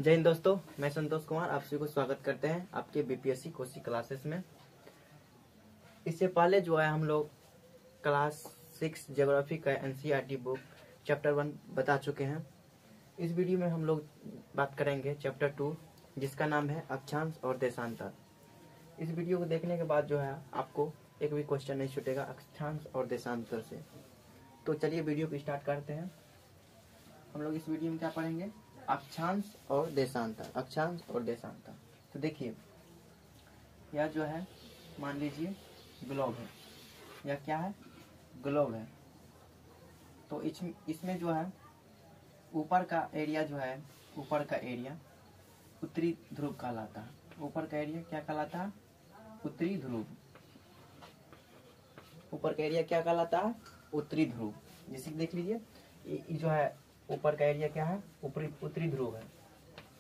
जय हिंद दोस्तों, मैं संतोष कुमार आप सभी को स्वागत करते हैं आपके बीपीएससी कोचिंग क्लासेस में। इससे पहले जो है हम लोग क्लास 6 ज्योग्राफी का एनसीईआरटी बुक चैप्टर 1 बता चुके हैं। इस वीडियो में हम लोग बात करेंगे चैप्टर 2 जिसका नाम है अक्षांश और देशांतर। इस वीडियो को देखने के बाद जो है आपको एक भी क्वेश्चन नहीं छूटेगा अक्षांश और देशांतर से। तो चलिए वीडियो को स्टार्ट करते हैं। हम लोग इस वीडियो में क्या पढ़ेंगे? अक्षांश और देशांतर। अक्षांश और देशांतर। तो देखिए, यह जो है मान लीजिए ग्लोब है। यह क्या है? ग्लोब है। तो इसमें जो है ऊपर का एरिया जो है, ऊपर का एरिया उत्तरी ध्रुव कहलाता है। ऊपर का एरिया क्या कहलाता है? उत्तरी ध्रुव। ऊपर का एरिया क्या कहलाता है? उत्तरी ध्रुव। जैसे देख लीजिए, ये जो है ऊपर का एरिया क्या है? उत्तरी ध्रुव है।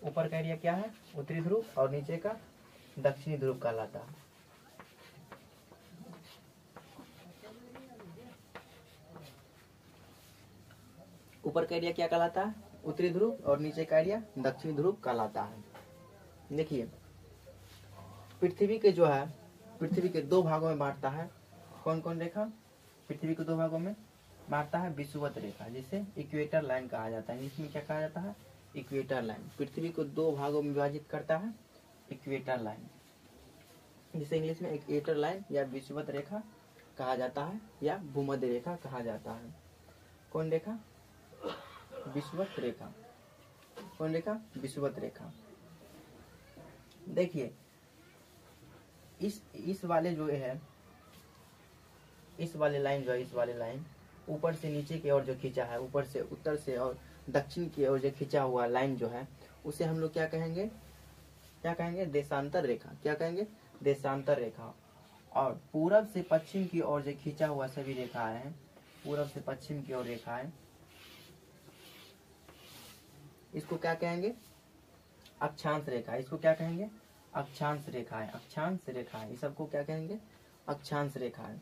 ऊपर का एरिया क्या है? उत्तरी ध्रुव और नीचे का दक्षिणी ध्रुव कहलाता है। ऊपर का एरिया क्या कहलाता है? उत्तरी ध्रुव और नीचे का एरिया दक्षिणी ध्रुव कहलाता है। देखिए, पृथ्वी के जो है पृथ्वी के दो भागों में बांटता है। कौन कौन रेखा पृथ्वी को दो भागों में बांटता है? विषुवत रेखा, जिसे इक्वेटर लाइन कहा जाता है। इसमें क्या कहा जाता है? Equator line. पृथ्वी को दो भागों में विभाजित करता है इक्वेटर लाइन, जिसे इंग्लिश में इक्वेटर लाइन या विषुवत रेखा कहा जाता है या भूमध्य रेखा कहा जाता है। कौन रेखा? विषुवत रेखा। कौन रेखा? विषुवत रेखा। देखिए, इस वाले जो है, इस वाले लाइन जो है, इस वाले लाइन ऊपर से नीचे की ओर जो खींचा है, ऊपर से उत्तर से और दक्षिण की ओर जो खींचा हुआ लाइन जो है, उसे हम लोग क्या कहेंगे? क्या कहेंगे? देशांतर रेखा। क्या कहेंगे? देशांतर रेखा। और पूरब से पश्चिम की ओर जो खींचा हुआ सभी रेखाएं हैं, पूरब से पश्चिम की ओर रेखाएं, इसको क्या कहेंगे? अक्षांश रेखा। इसको क्या कहेंगे? अक्षांश रेखाएं। अक्षांश रेखाएं, ये सबको क्या कहेंगे? अक्षांश रेखाएं।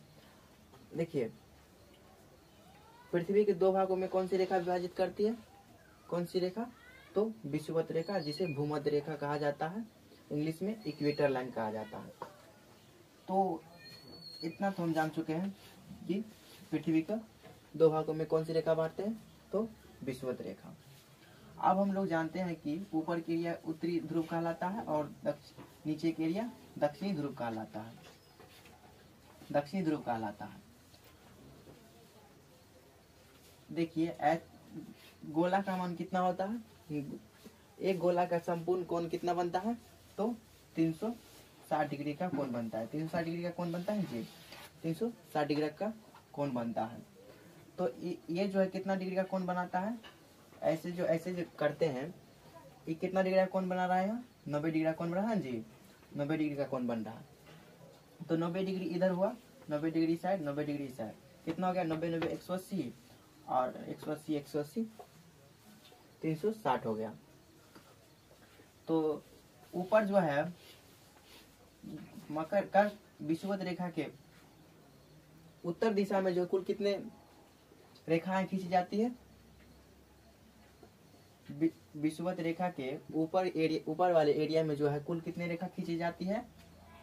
देखिए, पृथ्वी के दो भागों में कौन सी रेखा विभाजित करती है? कौन सी रेखा? तो विषुवत रेखा, जिसे भूमध्य रेखा कहा जाता है। इंग्लिश में इक्वेटर लाइन कहा जाता है। तो इतना तो हम जान चुके हैं कि पृथ्वी का दो भागों में कौन सी रेखा बांटते हैं? तो विषुवत रेखा। अब हम लोग जानते हैं कि ऊपर के एरिया उत्तरी ध्रुव कहलाता है और नीचे के एरिया दक्षिणी ध्रुव कहलाता है। दक्षिणी ध्रुव कहलाता है। देखिए, गोला का मान कितना होता है? एक गोला का संपूर्ण कोण कितना बनता है? तो 360 डिग्री का कोण बनता है। 360 डिग्री का कोण बनता है जी, 360 डिग्री का कोण बनता है। तो ये जो है कितना डिग्री का कोण बनाता है? ऐसे जो करते हैं, ये कितना डिग्री का कोण बना रहा है? 90 डिग्री का कोण बना रहा है जी, 90 डिग्री का कोण बन रहा है। तो 90 डिग्री इधर हुआ, 90 डिग्री साइड, 90 डिग्री साइड, कितना हो गया? 90 90 180 और 180 180 360 हो गया। तो ऊपर जो है मकर कर विषुवत रेखा के उत्तर दिशा में जो कुल कितने रेखाएं खींची जाती है? विषुवत रेखा के ऊपर वाले एरिया में जो है कुल कितने रेखा खींची जाती है?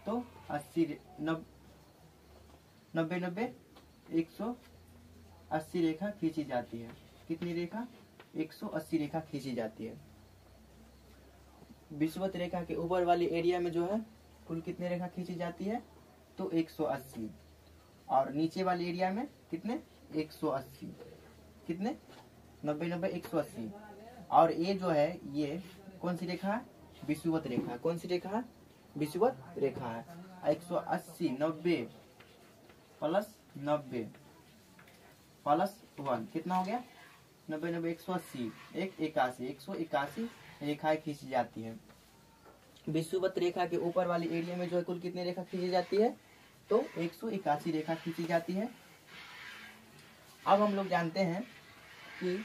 तो 80 90 90 180 रेखा खींची जाती है। कितनी रेखा? 180 रेखा खींची जाती है। विषुवत रेखा के ऊपर वाले एरिया में जो है कुल कितने रेखा खींची जाती है? तो 180। और नीचे वाले एरिया में कितने? 180। कितने? 90 90 180। और ये जो है, ये कौन सी रेखा है? विषुवत रेखा। कौन सी रेखा है? विषुवत रेखा है। 180 90 प्लस 90 प्लस 1 कितना हो गया? 90 90 180 181 रेखाएं खींची जाती है। विषुवत रेखा के ऊपर वाली एरिया में जो है कुल कितनी रेखा खींची जाती है? तो 181 रेखा खींची जाती है। अब हम लोग जानते हैं कि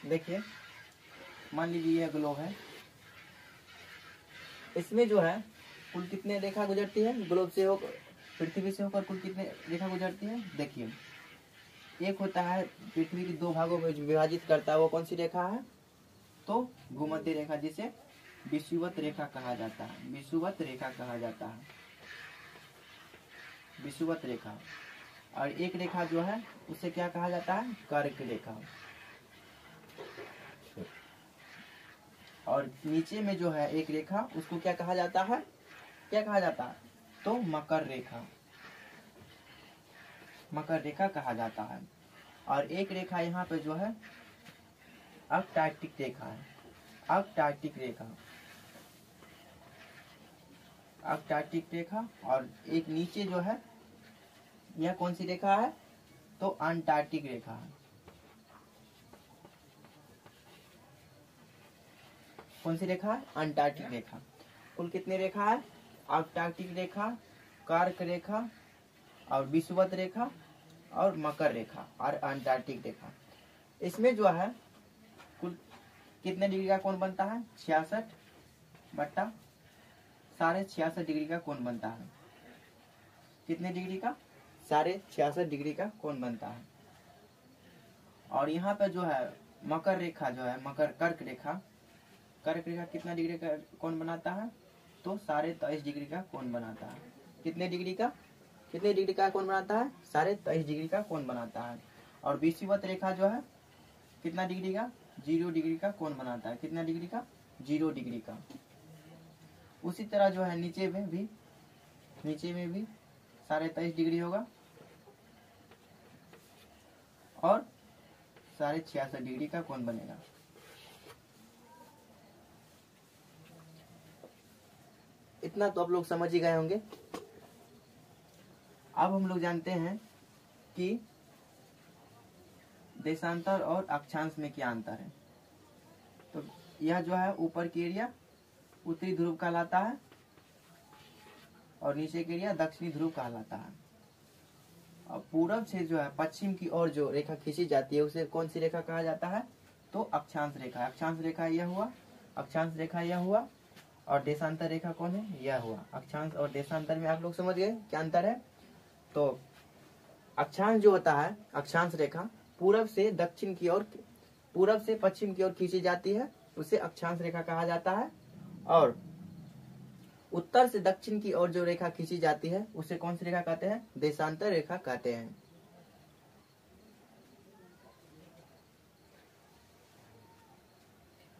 देखिए, मान लीजिए यह ग्लोब है, इसमें जो है कुल कितने रेखा गुजरती है? ग्लोब से पृथ्वी से होकर कुल कितने रेखा गुजरती है? देखिए, एक होता है पृथ्वी की 2 भागों में विभाजित करता है, वो कौन सी रेखा है? तो भूमध्य रेखा, जिसे विषुवत रेखा कहा जाता है। विषुवत रेखा कहा जाता है, विषुवत रेखा। और एक रेखा जो है उसे क्या कहा जाता है? कर्क रेखा। और नीचे में जो है एक रेखा, उसको क्या कहा जाता है? क्या कहा जाता है? तो मकर रेखा, मकर रेखा कहा जाता है। और एक रेखा यहाँ पे जो है अर्कटार्क्टिक रेखा है, अर्कटार्क्टिक रेखा, अर्कटार्क्टिक रेखा। और एक नीचे जो है यह कौन सी रेखा है? तो अंटार्कटिक रेखा है। कौन सी रेखा है? अंटार्कटिक रेखा। कुल कितनी रेखा है? अर्कटार्कटिक रेखा, कर्क रेखा और विषुवत रेखा और मकर रेखा और अंटार्कटिक रेखा। इसमें जो है कुल कितने डिग्री का कोण बनता है? 66/66.5 डिग्री का कोण बनता है। कितने डिग्री का? 66.5 डिग्री का कोण बनता है। और यहाँ पे जो है मकर रेखा जो है, मकर कर्क रेखा, कर्क रेखा कितना डिग्री का कोण बनाता है? तो 23.5 डिग्री का कोण बनाता है। कितने डिग्री का? कितने डिग्री का कोण बनाता है? 23.5 डिग्री का कोण बनाता है। और विषुवत रेखा जो है कितना डिग्री का? 0 डिग्री का कोण बनाता है। कितना डिग्री का? 0 डिग्री का। उसी तरह जो है नीचे में भी 23.5 डिग्री होगा और 66.5 डिग्री का कोण बनेगा। इतना तो आप लोग समझ ही गए होंगे। अब हम लोग जानते हैं कि देशांतर और अक्षांश में क्या अंतर है। तो यह जो है ऊपर की एरिया उत्तरी ध्रुव कहलाता है और नीचे की एरिया दक्षिणी ध्रुव कहलाता है। और पूरब से जो है पश्चिम की ओर जो रेखा खींची जाती है उसे कौन सी रेखा कहा जाता है? तो अक्षांश रेखा। अक्षांश रेखा यह हुआ, अक्षांश रेखा यह हुआ और देशांतर रेखा कौन है? यह हुआ। अक्षांश और देशांतर में आप लोग समझ गए क्या अंतर है? तो अक्षांश जो होता है, अक्षांश रेखा पूरब से दक्षिण की ओर, पूरब से पश्चिम की ओर खींची जाती है, उसे अक्षांश रेखा कहा जाता है। और उत्तर से दक्षिण की ओर जो रेखा खींची जाती है उसे कौन सी रेखा कहते हैं? देशांतर रेखा कहते हैं।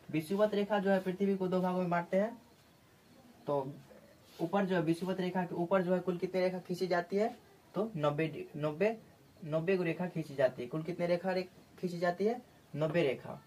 विषुवत रेखा जो है पृथ्वी को 2 भागों में बांटते हैं। तो ऊपर जो है विषुवत रेखा के ऊपर जो है कुल कितनी रेखा खींची जाती है? तो 90 को रेखा खींची जाती है। कुल कितने रेखा खींची जाती है? 90 रेखा।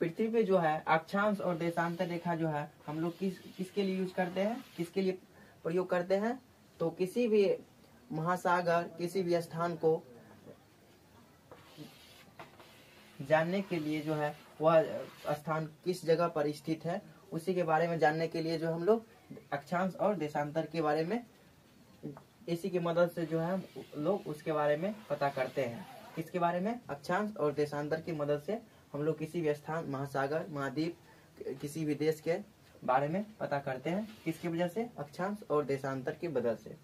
पृथ्वी पे जो है अक्षांश और देशांतर रेखा जो है हम लोग किसके लिए यूज करते हैं? किसके लिए प्रयोग करते हैं? तो किसी भी महासागर, किसी भी स्थान को जानने के लिए जो है वह स्थान किस जगह पर स्थित है उसी के बारे में जानने के लिए जो हम लोग अक्षांश और देशांतर के बारे में, इसी की मदद से जो है लोग उसके बारे में पता करते हैं। किसके बारे में? अक्षांश और देशांतर की मदद से हम लोग किसी भी स्थान, महासागर, महाद्वीप, किसी भी देश के बारे में पता करते हैं। किसकी वजह से? अक्षांश और देशांतर की वजह से।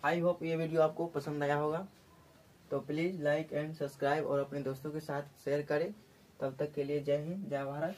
आई होप ये वीडियो आपको पसंद आया होगा। तो प्लीज लाइक एंड सब्सक्राइब और अपने दोस्तों के साथ शेयर करें। तब तक के लिए जय हिंद, जय भारत।